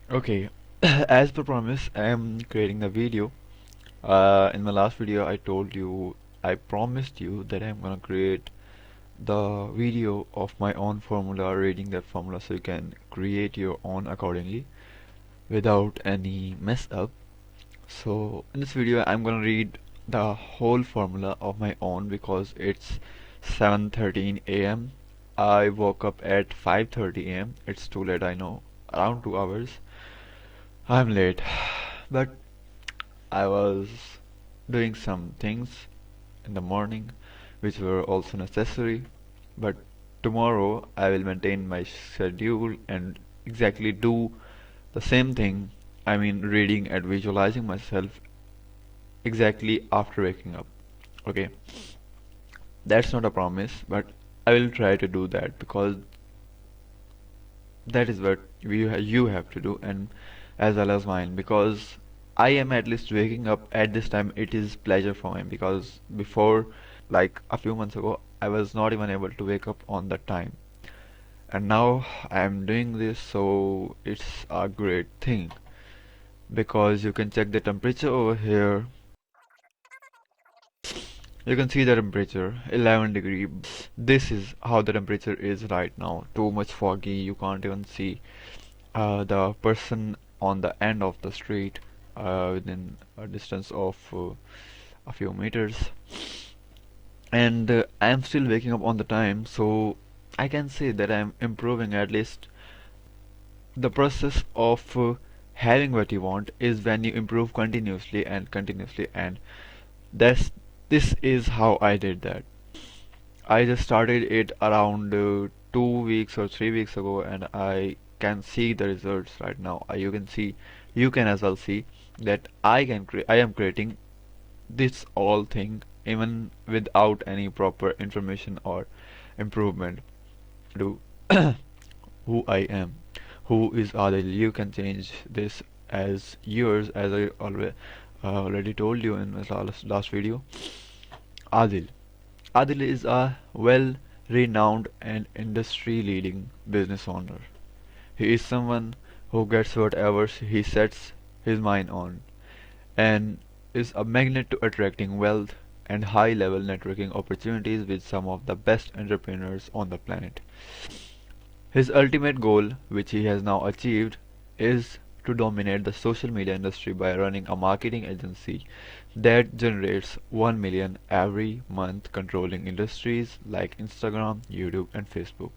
Okay, as per promise, I am creating the video. In my last video, I told you, I promised you that I'm gonna create the video of my own formula, reading that formula so you can create your own accordingly without any mess up. So in this video, I'm gonna read the whole formula of my own because it's 7:13 a.m. I woke up at 5:30 a.m. It's too late, I know, around 2 hours. I'm late, but I was doing some things in the morning which were also necessary. But tomorrow I will maintain my schedule and exactly do the same thing. I mean, reading and visualizing myself exactly after waking up. Okay, that's not a promise, but I will try to do that because that is what you have to do, and as well as mine, because I am at least waking up at this time. It is pleasure for me because before, like a few months ago, I was not even able to wake up on that time, and now I am doing this, so it's a great thing because you can check the temperature over here. You can see the temperature 11 degree. This is how the temperature is right now. Too much foggy, you can't even see the person on the end of the street within a distance of a few meters. And I am still waking up on the time, so I can say that I am improving. At least the process of having what you want is when you improve continuously and continuously, and that's this is how I did that. I just started it around 2 weeks or 3 weeks ago, and I can see the results right now. You can see, you can as well see that I am creating this all thing even without any proper information or improvement. Do who I am, who is Adil. You can change this as yours, as I already told you in my last video. Adil. Adil is a well-renowned and industry-leading business owner. He is someone who gets whatever he sets his mind on and is a magnet to attracting wealth and high-level networking opportunities with some of the best entrepreneurs on the planet. His ultimate goal, which he has now achieved, is to dominate the social media industry by running a marketing agency that generates 1 million every month, controlling industries like Instagram, YouTube, and Facebook.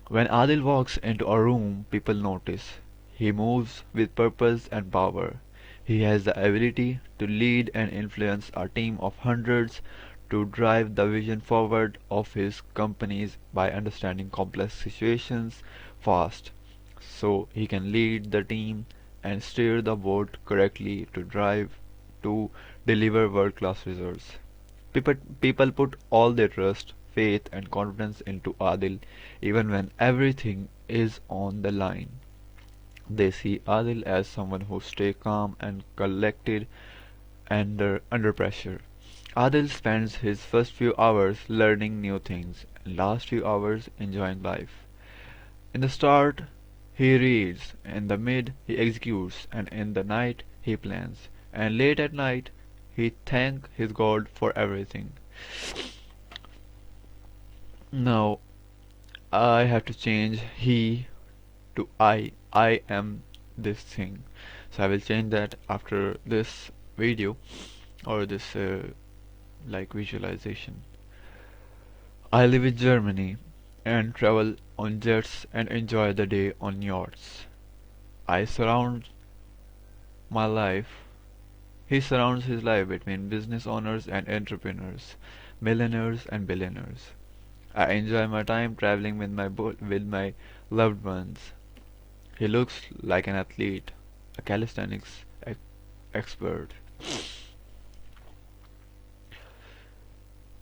When Adil walks into a room, people notice. He moves with purpose and power. He has the ability to lead and influence a team of hundreds to drive the vision forward of his companies by understanding complex situations fast, so he can lead the team and steer the boat correctly to deliver world-class results. People put all their trust, faith, and confidence into Adil even when everything is on the line. They see Adil as someone who stays calm and collected under pressure. Adil spends his first few hours learning new things and last few hours enjoying life. In the start, he reads, in the mid, he executes, and in the night, he plans. And late at night, he thanks his God for everything. Now, I have to change he to I. I am this thing. So I will change that after this video or this like visualization. I live in Germany and travel on jets and enjoy the day on yachts. I surround my life. He surrounds his life between business owners and entrepreneurs, millionaires and billionaires. I enjoy my time traveling with my loved ones. He looks like an athlete, a calisthenics expert.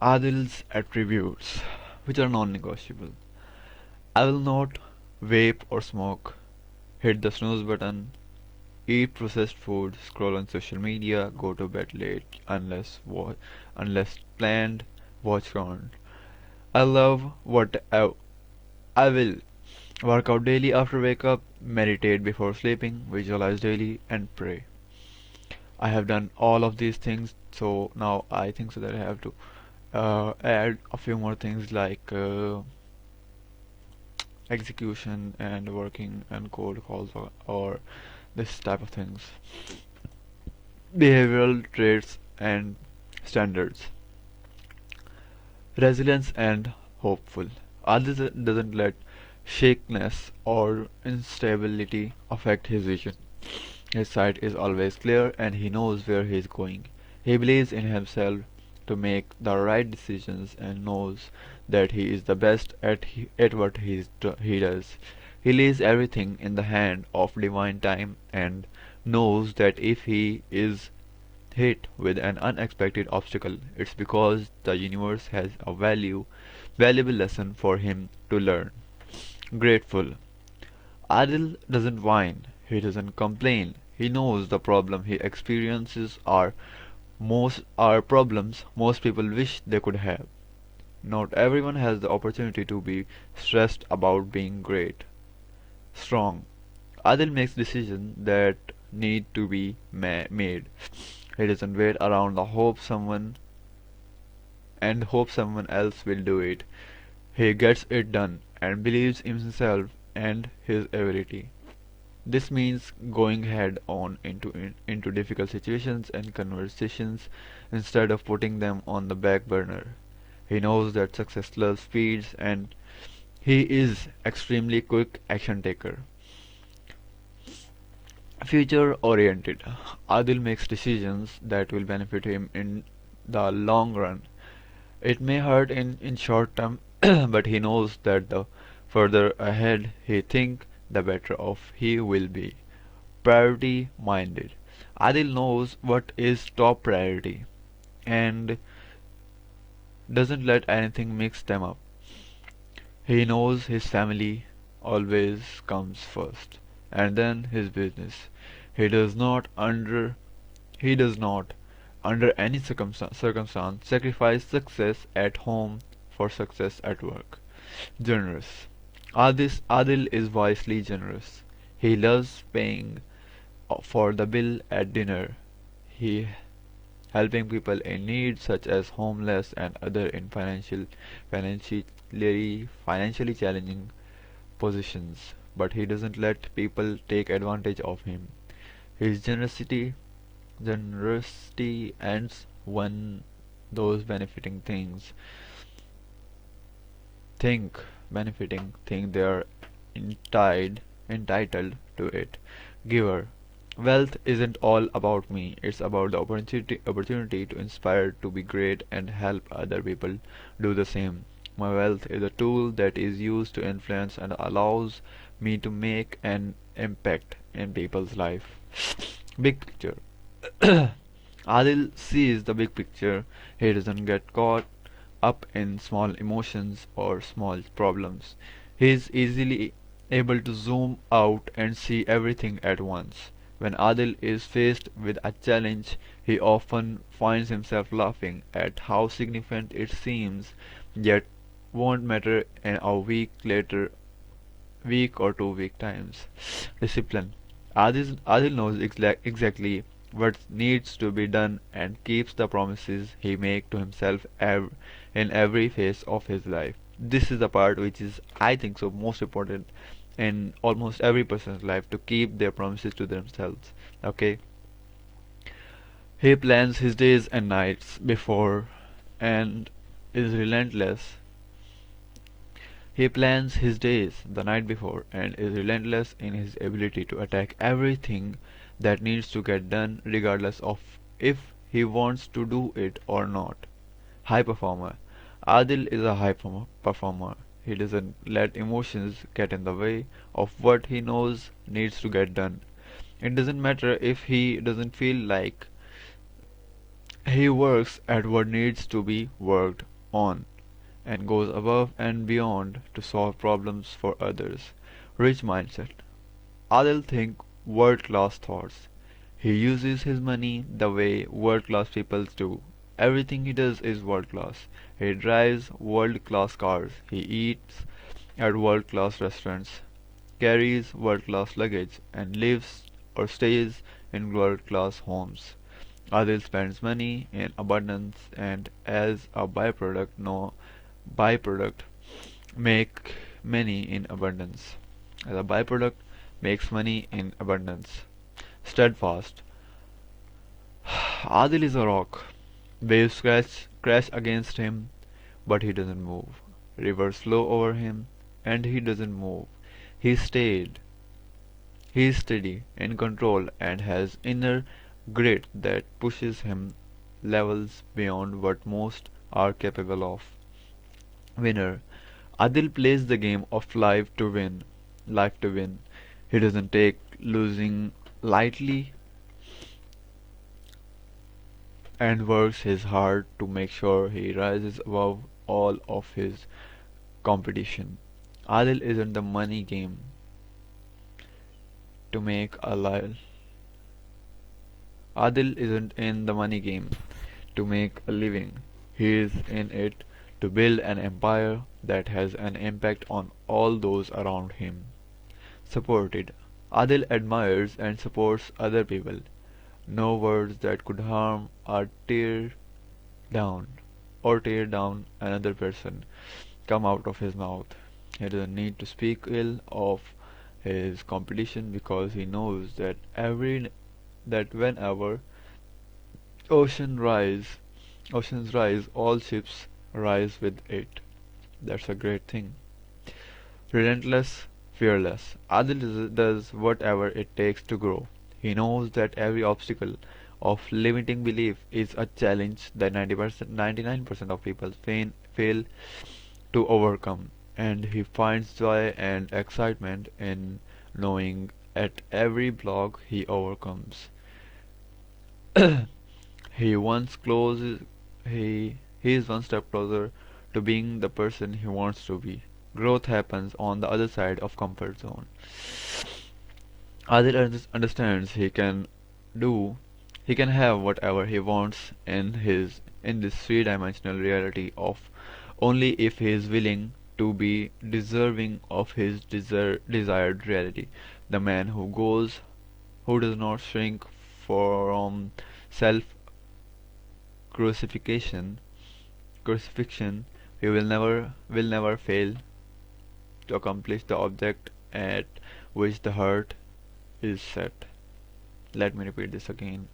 Adil's attributes, which are non-negotiable. I will not vape or smoke, hit the snooze button, eat processed food, scroll on social media, go to bed late unless planned, watch porn. I love what I will. Work out daily after wake up, meditate before sleeping, visualize daily, and pray. I have done all of these things, so now I think so that I have to add a few more things like execution and working and code calls or this type of things. Behavioral traits and standards. Resilience and hopeful. Adil doesn't let shakiness or instability affect his vision. His sight is always clear and he knows where he is going. He believes in himself to make the right decisions and knows that he is the best at what he does. He leaves everything in the hand of divine time and knows that if he is hit with an unexpected obstacle, it's because the universe has a valuable lesson for him to learn. Grateful. Adil doesn't whine, he doesn't complain. He knows the problem he experiences are problems most people wish they could have. Not everyone has the opportunity to be stressed about being great. Strong. Adil makes decisions that need to be made. He doesn't wait around the hope someone else will do it. He gets it done and believes in himself and his ability. This means going head on into difficult situations and conversations instead of putting them on the back burner. He knows that success loves speeds and he is extremely quick action taker. Future oriented. Adil makes decisions that will benefit him in the long run. It may hurt in short term, but he knows that the further ahead he think, the better off he will be. Priority minded. Adil knows what is top priority and doesn't let anything mix them up. He knows his family always comes first, and then his business. He does not under he does not under any circumstance sacrifice success at home for success at work. Generous. Adil is wisely generous. He loves paying for the bill at dinner. He helping people in need such as homeless and other in financially challenging positions, but he doesn't let people take advantage of him. His generosity ends when those think think they are entitled to it. Giver. Wealth isn't all about me, it's about the opportunity to inspire to be great and help other people do the same. My wealth is a tool that is used to influence and allows me to make an impact in people's life. Big picture. Adil sees the big picture. He doesn't get caught up in small emotions or small problems. He is easily able to zoom out and see everything at once. When Adil is faced with a challenge, he often finds himself laughing at how significant it seems, yet won't matter in a week or 2 week times. Discipline. Adil knows exactly what needs to be done and keeps the promises he makes to himself in every phase of his life. This is the part which is, I think, so most important in almost every person's life to keep their promises to themselves. Okay, he plans his days and nights before and is relentless. He plans his days the night before and is relentless in his ability to attack everything that needs to get done regardless of if he wants to do it or not. High performer. Adil is a performer. He doesn't let emotions get in the way of what he knows needs to get done. It doesn't matter if he doesn't feel like he works at what needs to be worked on and goes above and beyond to solve problems for others. Rich mindset. Adil think world-class thoughts. He uses his money the way world-class people do. Everything he does is world-class. He drives world-class cars. He eats at world-class restaurants. carries world-class luggage and lives or stays in world-class homes. Adil spends money in abundance and as a byproduct make money in abundance. As a byproduct makes money in abundance. Steadfast. Adil is a rock. Waves crash against him, but he doesn't move. Rivers flow over him, and he doesn't move. He stayed. He is steady, in control, and has inner grit that pushes him levels beyond what most are capable of. Winner. Adil plays the game of life to win. Life to win. He doesn't take losing lightly and works his hard to make sure he rises above all of his competition. Adil isn't the money game to make a li- Adil isn't in the money game to make a living. He is in it to build an empire that has an impact on all those around him. Supported. Adil admires and supports other people. No words that could harm down or tear down another person come out of his mouth. He doesn't need to speak ill of his competition because he knows that whenever ocean rise oceans rise, all ships rise with it. That's a great thing. Relentless, fearless. Does whatever it takes to grow. He knows that every obstacle of limiting belief is a challenge that 99% of people fail to overcome, and he finds joy and excitement in knowing at every block he overcomes. he once closes he is one step closer to being the person he wants to be. Growth happens on the other side of comfort zone. Adil understands do he can have whatever he wants in this three-dimensional reality of only if he is willing to be deserving of his desired reality. The man who does not shrink from self crucifixion crucifixion, he will never fail to accomplish the object at which the heart is set. Let me repeat this again.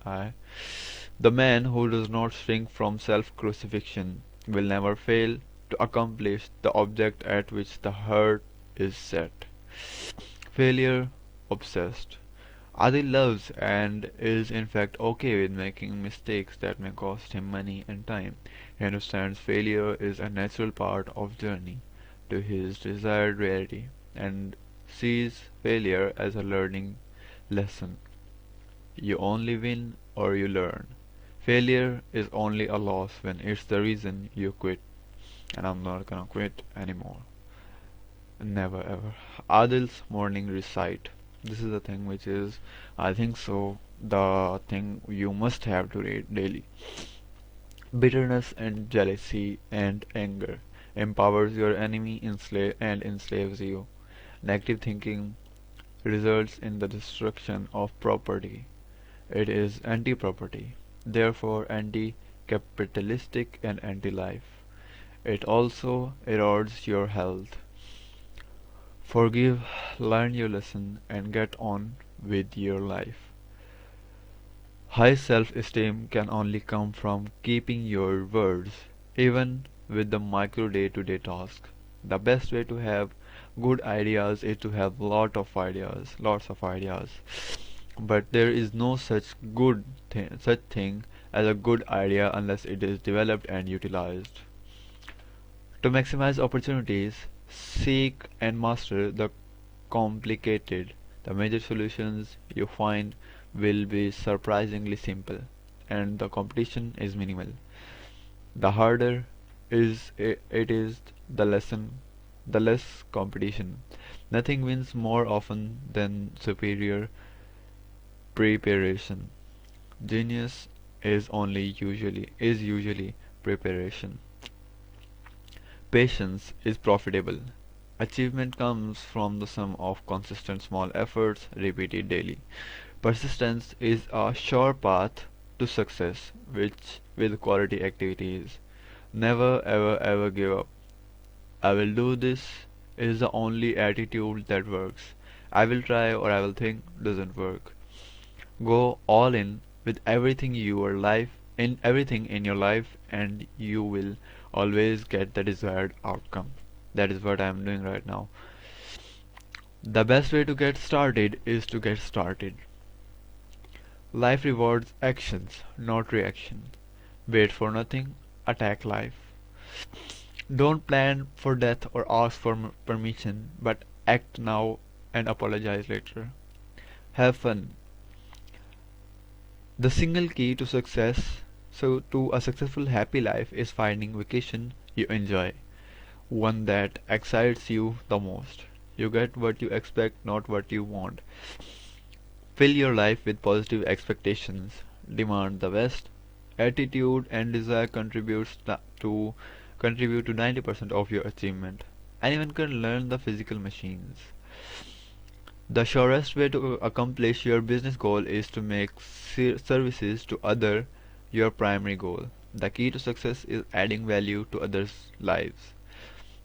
The man who does not shrink from self-crucifixion will never fail to accomplish the object at which the heart is set. Failure obsessed. Adi loves and is in fact okay with making mistakes that may cost him money and time. He understands failure is a natural part of journey to his desired reality and sees failure as a learning lesson. You only win or you learn. Failure is only a loss when it's the reason you quit. And I'm not gonna quit anymore. Never ever. Adil's morning recite. This is the thing which is, I think so, the thing you must have to read daily. Bitterness and jealousy and anger empowers your enemy and enslaves you. Negative thinking results in the destruction of property. It is anti-property, therefore anti-capitalistic and anti-life. It also erodes your health. Forgive, learn your lesson, and get on with your life. High self-esteem can only come from keeping your words, even with the micro day-to-day tasks. The best way to have good ideas is to have lots of ideas. But there is no such thing as a good idea unless it is developed and utilized. To maximize opportunities, seek and master the complicated. The major solutions you find will be surprisingly simple, and the competition is minimal. The harder it is, the less competition. Nothing wins more often than superior preparation. Genius is usually preparation. Patience is profitable. Achievement comes from the sum of consistent small efforts repeated daily. Persistence is a sure path to success, which with quality activities. Never ever ever give up. I will do this is the only attitude that works. I will try or I will think doesn't work. Go all in with everything in your life and you will always get the desired outcome. That is what I am doing right now. The best way to get started is to get started. Life rewards actions, not reaction. Wait for nothing, attack life. Don't plan for death or ask for permission, but act now and apologize later. Have fun. The single key to success, so to a successful happy life is finding vacation you enjoy, one that excites you the most. You get what you expect, not what you want. Fill your life with positive expectations. Demand the best. Attitude and desire contribute to 90% of your achievement. Anyone can learn the physical machines. The surest way to accomplish your business goal is to make services to other your primary goal. The key to success is adding value to others' lives.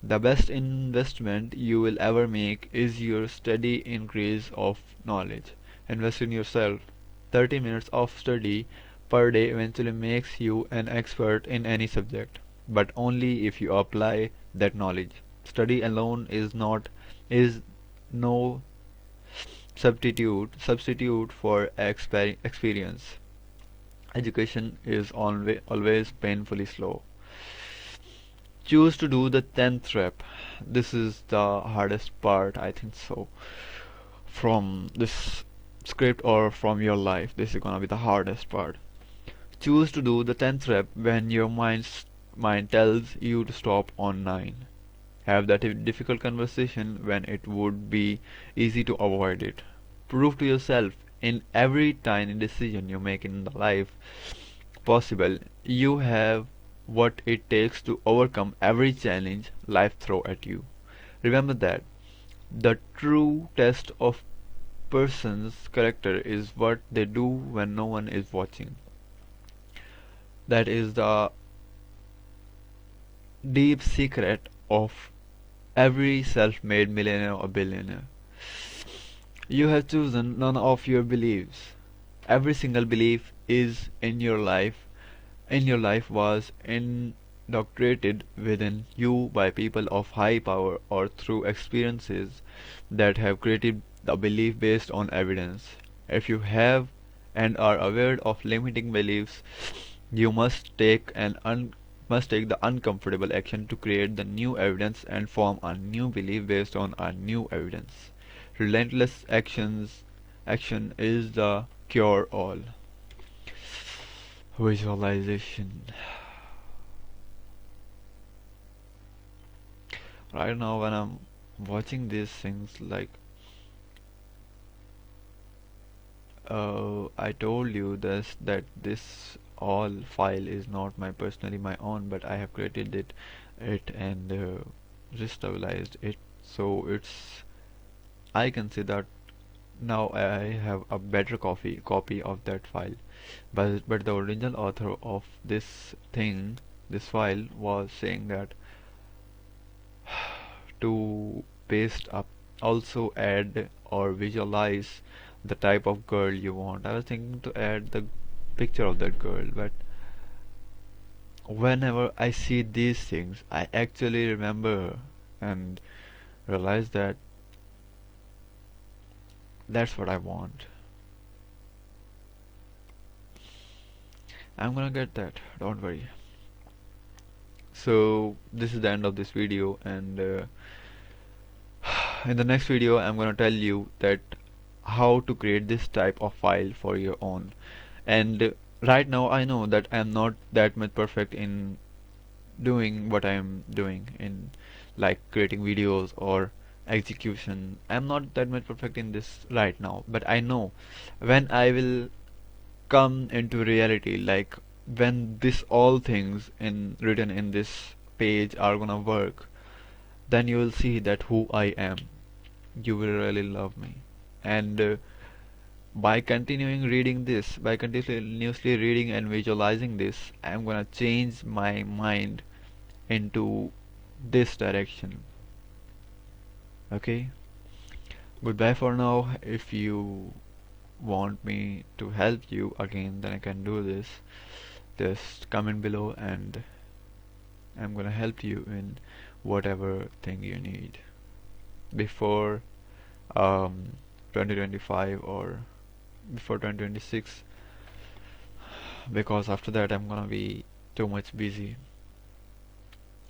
The best investment you will ever make is your steady increase of knowledge. Invest in yourself. 30 minutes of study per day eventually makes you an expert in any subject, but only if you apply that knowledge. Study alone is no substitute for experience. Education is always painfully slow. Choose to do the 10th rep. This is the hardest part, I think so. From this script or from your life, this is gonna be the hardest part. Choose to do the 10th rep when your mind tells you to stop on 9. Have that difficult conversation when it would be easy to avoid it. Prove to yourself in every tiny decision you make in the life possible, you have what it takes to overcome every challenge life throw at you. Remember that the true test of person's character is what they do when no one is watching. That is the deep secret of every self-made millionaire or billionaire. You have chosen none of your beliefs. Every single belief is in your life was indoctrinated within you by people of high power or through experiences that have created the belief based on evidence. If you have and are aware of limiting beliefs, you must take the uncomfortable action to create the new evidence and form a new belief based on a new evidence. Relentless action is the cure all. Visualization. Right now when I'm watching these things, like I told you this that this all file is not my personally my own, but I have created it and restabilized it, so it's I can see that now I have a better copy of that file, but the original author of this file was saying that to paste up, also add or visualize the type of girl you want. I was thinking to add the picture of that girl, but whenever I see these things, I actually remember and realize that that's what I want. I'm gonna get that, don't worry. So this is the end of this video, and in the next video I'm gonna tell you that how to create this type of file for your own. And right now I know that I'm not that much perfect in doing what I'm doing in like creating videos or execution. I'm not that much perfect in this right now, but I know when I will come into reality, like when this all things in written in this page are gonna work, then you will see that who I am. You will really love me. And by continuously reading and visualizing this, I'm gonna change my mind into this direction. Okay? Goodbye for now. If you want me to help you again, then I can do this. Just comment below and I'm gonna help you in whatever thing you need before 2025 or before 2026, because after that I'm gonna be too much busy,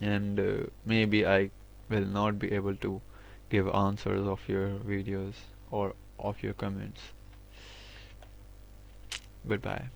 and maybe I will not be able to give answers of your videos or of your comments. Goodbye.